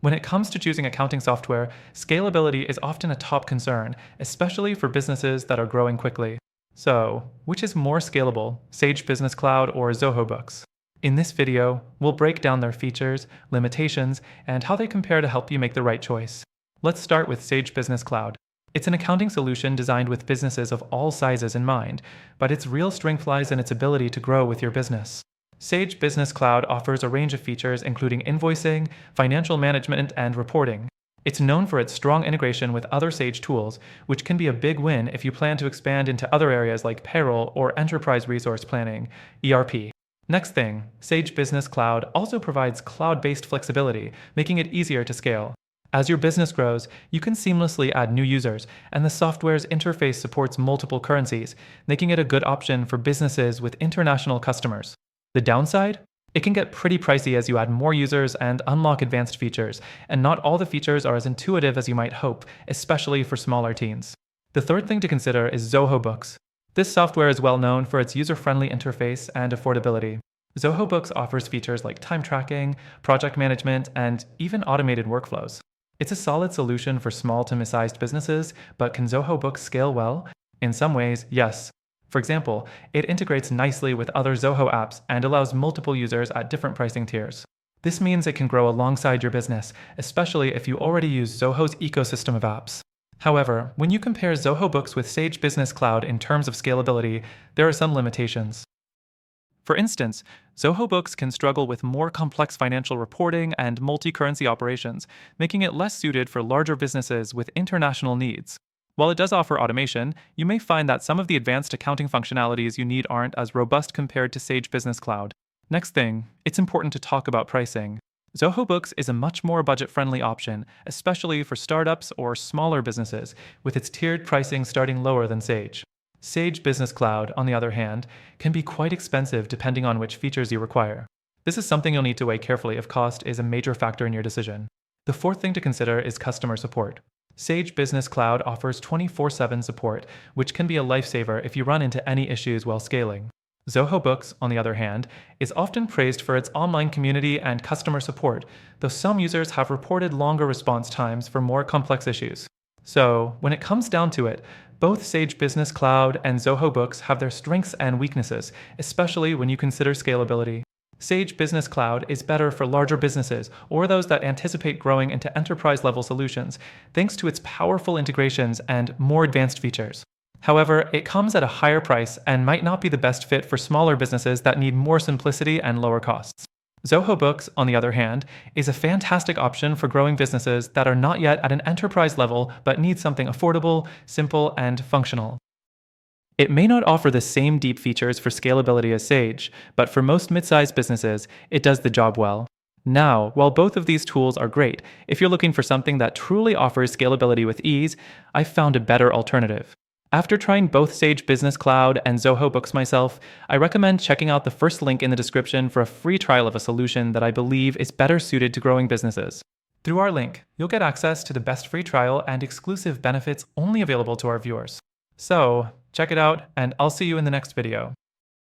When it comes to choosing accounting software, scalability is often a top concern, especially for businesses that are growing quickly. So, which is more scalable, Sage Business Cloud or Zoho Books? In this video, we'll break down their features, limitations, and how they compare to help you make the right choice. Let's start with Sage Business Cloud. It's an accounting solution designed with businesses of all sizes in mind, but its real strength lies in its ability to grow with your business. Sage Business Cloud offers a range of features including invoicing, financial management, and reporting. It's known for its strong integration with other Sage tools, which can be a big win if you plan to expand into other areas like payroll or enterprise resource planning, ERP. Next thing, Sage Business Cloud also provides cloud-based flexibility, making it easier to scale. As your business grows, you can seamlessly add new users, and the software's interface supports multiple currencies, making it a good option for businesses with international customers. The downside? It can get pretty pricey as you add more users and unlock advanced features, and not all the features are as intuitive as you might hope, especially for smaller teams. The third thing to consider is Zoho Books. This software is well known for its user-friendly interface and affordability. Zoho Books offers features like time tracking, project management, and even automated workflows. It's a solid solution for small to mid-sized businesses, but can Zoho Books scale well? In some ways, yes. For example, it integrates nicely with other Zoho apps and allows multiple users at different pricing tiers. This means it can grow alongside your business, especially if you already use Zoho's ecosystem of apps. However, when you compare Zoho Books with Sage Business Cloud in terms of scalability, there are some limitations. For instance, Zoho Books can struggle with more complex financial reporting and multi-currency operations, making it less suited for larger businesses with international needs. While it does offer automation, you may find that some of the advanced accounting functionalities you need aren't as robust compared to Sage Business Cloud. Next thing, it's important to talk about pricing. Zoho Books is a much more budget-friendly option, especially for startups or smaller businesses, with its tiered pricing starting lower than Sage. Sage Business Cloud, on the other hand, can be quite expensive depending on which features you require. This is something you'll need to weigh carefully if cost is a major factor in your decision. The fourth thing to consider is customer support. Sage Business Cloud offers 24/7 support, which can be a lifesaver if you run into any issues while scaling. Zoho Books, on the other hand, is often praised for its online community and customer support, though some users have reported longer response times for more complex issues. So, when it comes down to it, both Sage Business Cloud and Zoho Books have their strengths and weaknesses, especially when you consider scalability. Sage Business Cloud is better for larger businesses or those that anticipate growing into enterprise-level solutions, thanks to its powerful integrations and more advanced features. However, it comes at a higher price and might not be the best fit for smaller businesses that need more simplicity and lower costs. Zoho Books, on the other hand, is a fantastic option for growing businesses that are not yet at an enterprise level but need something affordable, simple, and functional. It may not offer the same deep features for scalability as Sage, but for most mid-sized businesses, it does the job well. Now, while both of these tools are great, if you're looking for something that truly offers scalability with ease, I've found a better alternative. After trying both Sage Business Cloud and Zoho Books myself, I recommend checking out the first link in the description for a free trial of a solution that I believe is better suited to growing businesses. Through our link, you'll get access to the best free trial and exclusive benefits only available to our viewers. So, check it out, and I'll see you in the next video.